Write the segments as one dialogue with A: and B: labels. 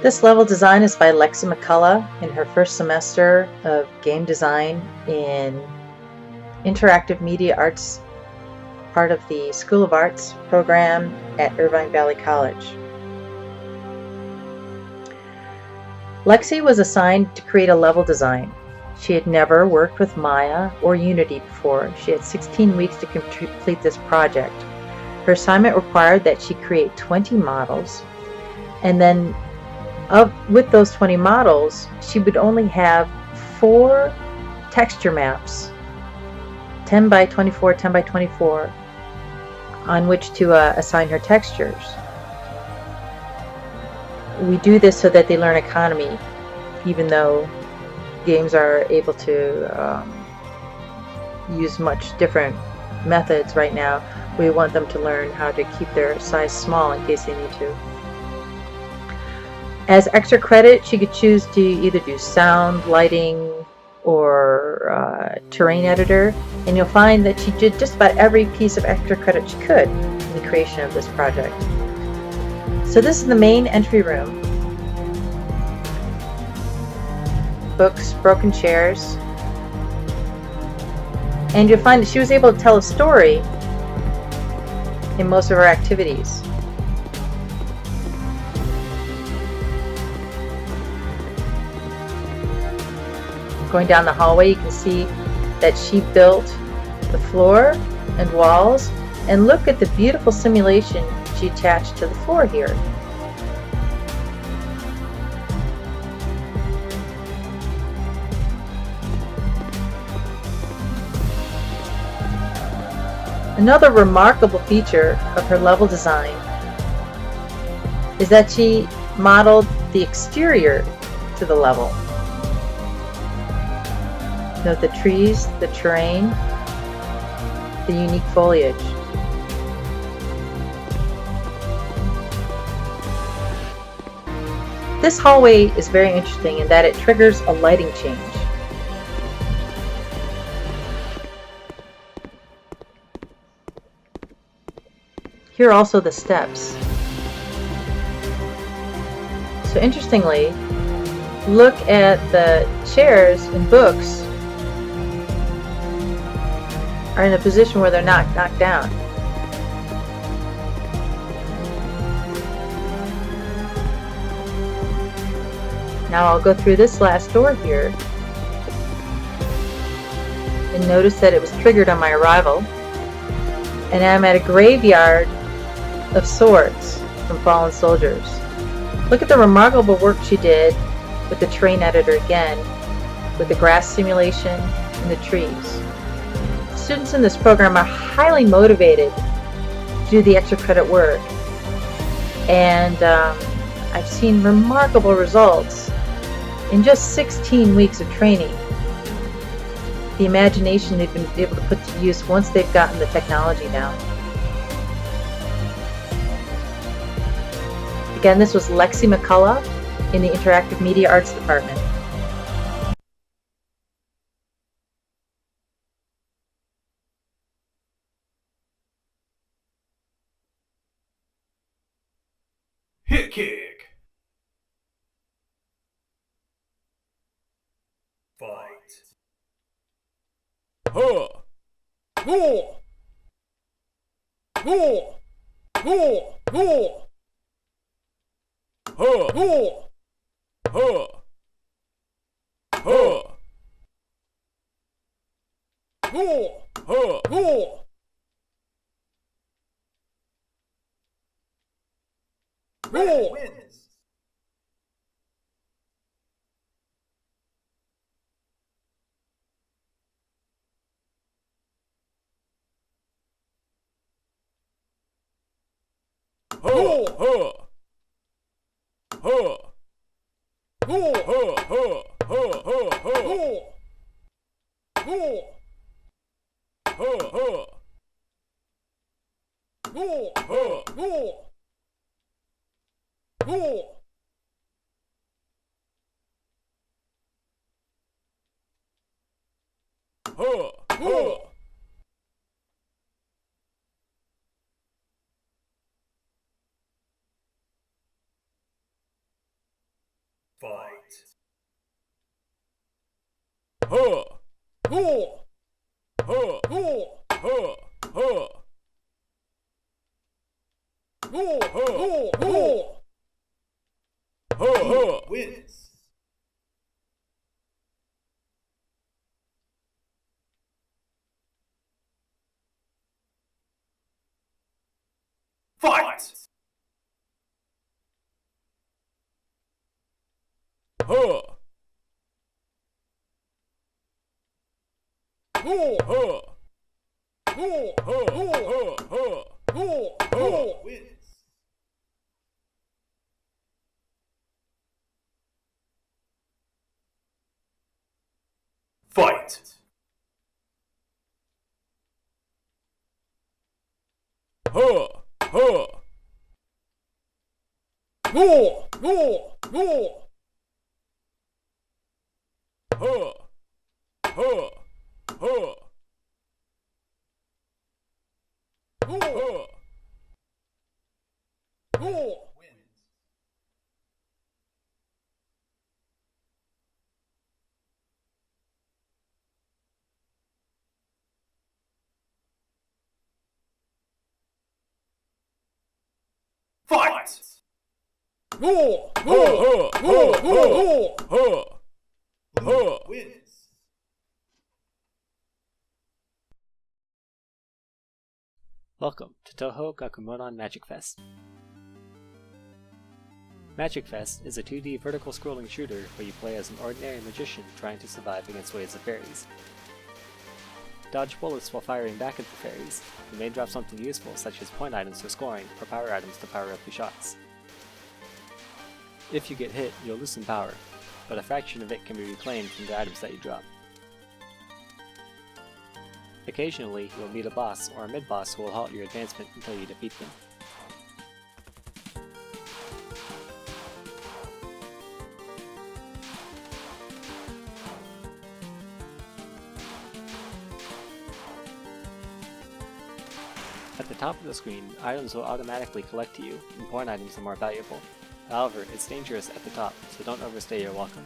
A: This level design is by Lexi McCullough in her first semester of game design in Interactive Media Arts, part of the School of Arts program at Irvine Valley College. Lexi was assigned to create a level design. She had never worked with Maya or Unity before. She had 16 weeks to complete this project. Her assignment required that she create 20 models, and then with those 20 models, she would only have 4 texture maps, 10 by 24, 10 by 24, on which to assign her textures. We do this so that they learn economy, even though games are able to use much different methods right now. We want them to learn how to keep their size small in case they need to. As extra credit, she could choose to either do sound, lighting, or terrain editor, and you'll find that she did just about every piece of extra credit she could in the creation of this project. So this is the main entry room. Books, broken chairs, and you'll find that she was able to tell a story in most of her activities. Going down the hallway, you can see that she built the floor and walls, and look at the beautiful simulation she attached to the floor here. Another remarkable feature of her level design is that she modeled the exterior to the level. Note the trees, the terrain, the unique foliage. This hallway is very interesting in that it triggers a lighting change. Here are also the steps. So interestingly, look at the chairs and books are in a position where they're not knocked down. Now I'll go through this last door here and notice that it was triggered on my arrival, and I'm at a graveyard of swords from fallen soldiers. Look at the remarkable work she did with the terrain editor again, with the grass simulation and the trees. Students in this program are highly motivated to do the extra credit work, and I've seen remarkable results in just 16 weeks of training. The imagination they've been able to put to use once they've gotten the technology down. Again, this was Lexi McCullough in the Interactive Media Arts Department.
B: Hit kick. Fight. Huh. Go. Go. Go. Go. Huh. Go. Huh. Huh. Go. Huh. Go. Red wins. Huh, huh. Huh. Huh, huh, huh, huh, huh, huh. Huh. Huh, huh. Huh, huh, huh. Huh. Huh, huh. Wins. Fight! Wins. Fight! Fight! Wins.
C: Welcome to Touhou Gakumonon Magic Fest. Magic Fest is a 2D vertical scrolling shooter where you play as an ordinary magician trying to survive against waves of fairies. Dodge bullets while firing back at the fairies. You may drop something useful such as point items for scoring or power items to power up your shots. If you get hit, you'll lose some power, but a fraction of it can be reclaimed from the items that you drop. Occasionally, you'll meet a boss or a mid-boss who will halt your advancement until you defeat them. At the top of the screen, items will automatically collect to you, and point items are more valuable. However, it's dangerous at the top, so don't overstay your welcome.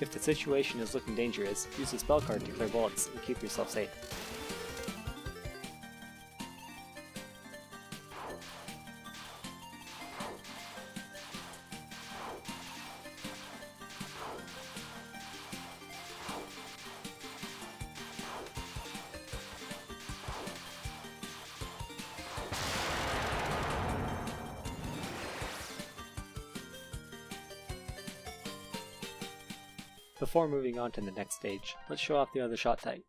C: If the situation is looking dangerous, use a spell card to clear bullets and keep yourself safe. Before moving on to the next stage, let's show off the other shot type.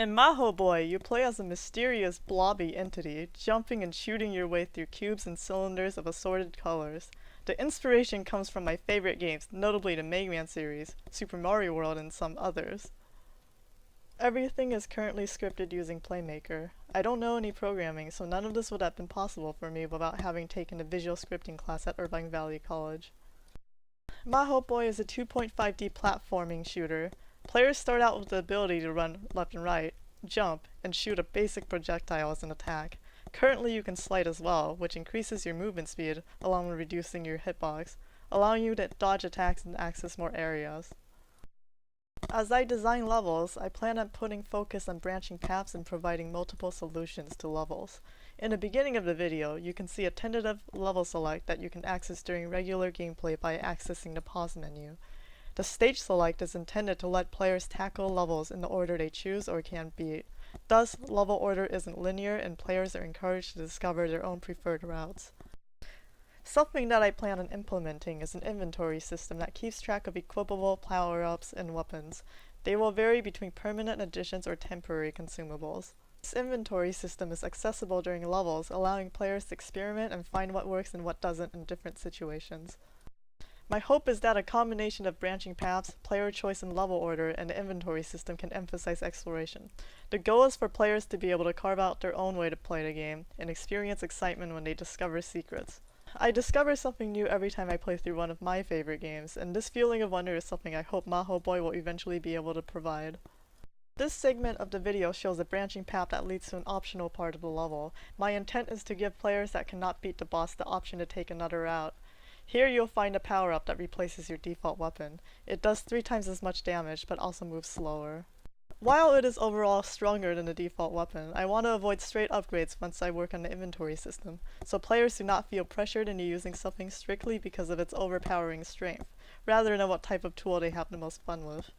D: In Maho Boy, you play as a mysterious blobby entity, jumping and shooting your way through cubes and cylinders of assorted colors. The inspiration comes from my favorite games, notably the Mega Man series, Super Mario World, and some others. Everything is currently scripted using Playmaker. I don't know any programming, so none of this would have been possible for me without having taken a visual scripting class at Irvine Valley College. Maho Boy is a 2.5D platforming shooter. Players start out with the ability to run left and right, jump, and shoot a basic projectile as an attack. Currently you can slide as well, which increases your movement speed, along with reducing your hitbox, allowing you to dodge attacks and access more areas. As I design levels, I plan on putting focus on branching paths and providing multiple solutions to levels. In the beginning of the video, you can see a tentative level select that you can access during regular gameplay by accessing the pause menu. The stage select is intended to let players tackle levels in the order they choose or can beat. Thus, level order isn't linear and players are encouraged to discover their own preferred routes. Something that I plan on implementing is an inventory system that keeps track of equipable power-ups and weapons. They will vary between permanent additions or temporary consumables. This inventory system is accessible during levels, allowing players to experiment and find what works and what doesn't in different situations. My hope is that a combination of branching paths, player choice and level order, and the inventory system can emphasize exploration. The goal is for players to be able to carve out their own way to play the game and experience excitement when they discover secrets. I discover something new every time I play through one of my favorite games, and this feeling of wonder is something I hope Maho Boy will eventually be able to provide. This segment of the video shows a branching path that leads to an optional part of the level. My intent is to give players that cannot beat the boss the option to take another route. Here you'll find a power-up that replaces your default weapon. It does 3 times as much damage, but also moves slower. While it is overall stronger than the default weapon, I want to avoid straight upgrades once I work on the inventory system, so players do not feel pressured into using something strictly because of its overpowering strength, rather than what type of tool they have the most fun with.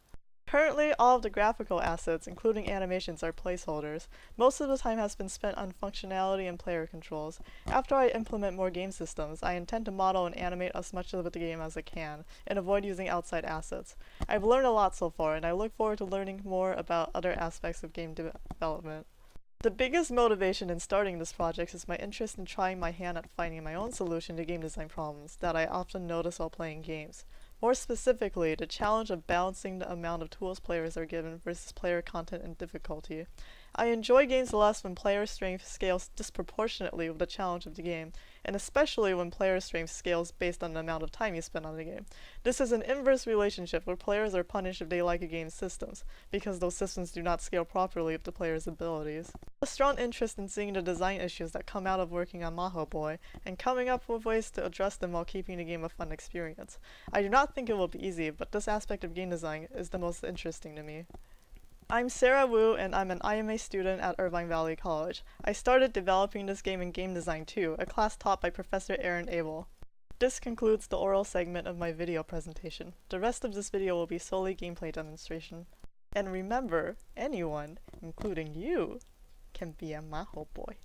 D: Currently, all of the graphical assets, including animations, are placeholders. Most of the time has been spent on functionality and player controls. After I implement more game systems, I intend to model and animate as much of the game as I can, and avoid using outside assets. I've learned a lot so far, and I look forward to learning more about other aspects of game development. The biggest motivation in starting this project is my interest in trying my hand at finding my own solution to game design problems that I often notice while playing games. More specifically, the challenge of balancing the amount of tools players are given versus player content and difficulty. I enjoy games less when player strength scales disproportionately with the challenge of the game, and especially when player strength scales based on the amount of time you spend on the game. This is an inverse relationship where players are punished if they like a game's systems, because those systems do not scale properly with the player's abilities. I have a strong interest in seeing the design issues that come out of working on Maho Boy, and coming up with ways to address them while keeping the game a fun experience. I do not think it will be easy, but this aspect of game design is the most interesting to me. I'm Sarah Wu, and I'm an IMA student at Irvine Valley College. I started developing this game in Game Design 2, a class taught by Professor Aaron Abel. This concludes the oral segment of my video presentation. The rest of this video will be solely gameplay demonstration. And remember, anyone, including you, can be a Maho Boy.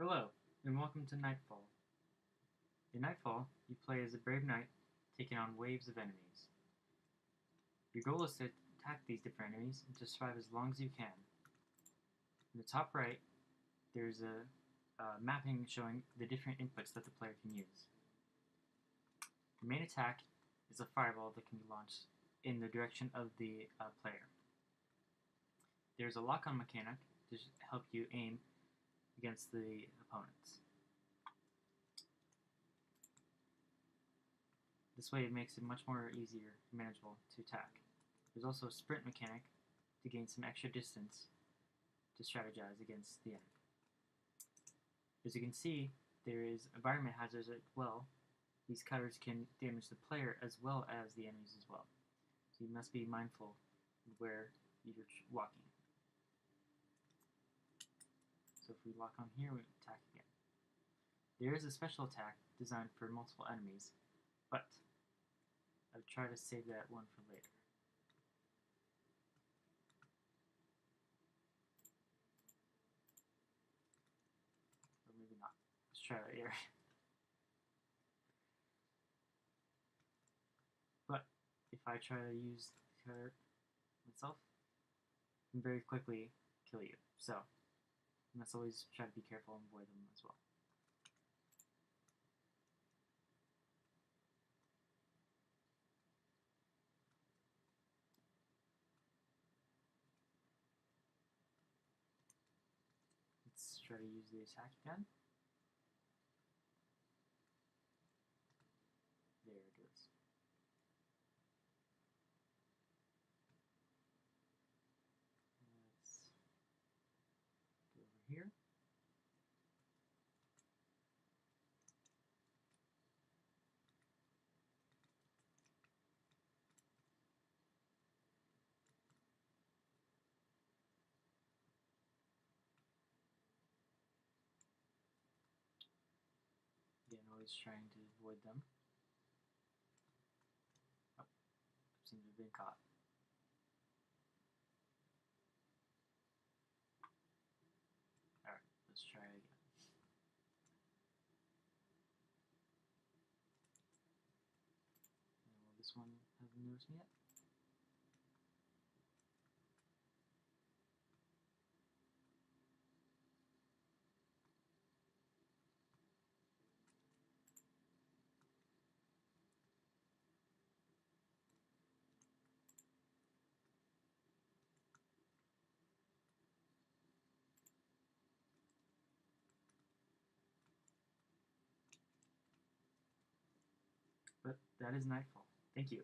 E: Hello, and welcome to Nightfall. In Nightfall, you play as a brave knight, taking on waves of enemies. Your goal is to attack these different enemies and to survive as long as you can. In the top right, there's a mapping showing the different inputs that the player can use. The main attack is a fireball that can be launched in the direction of the player. There's a lock-on mechanic to help you aim against the opponents. This way it makes it much more easier and manageable to attack. There's also a sprint mechanic to gain some extra distance to strategize against the enemy. As you can see, there is environment hazards as well. These cutters can damage the player as well as the enemies as well. So you must be mindful of where you're walking. So if we lock on here, we attack again. There is a special attack designed for multiple enemies, but I would try to save that one for later. Or maybe not. Let's try that here. But if I try to use the cutter myself, I can very quickly kill you. So you must always try to be careful and avoid them as well. Let's try to use the attack again. There it is. Let's go over here. Again, always trying to avoid them. Oh, seem to have been caught. Alright, let's try again. And well, this one hasn't noticed me yet. But that is Nightfall. Thank you.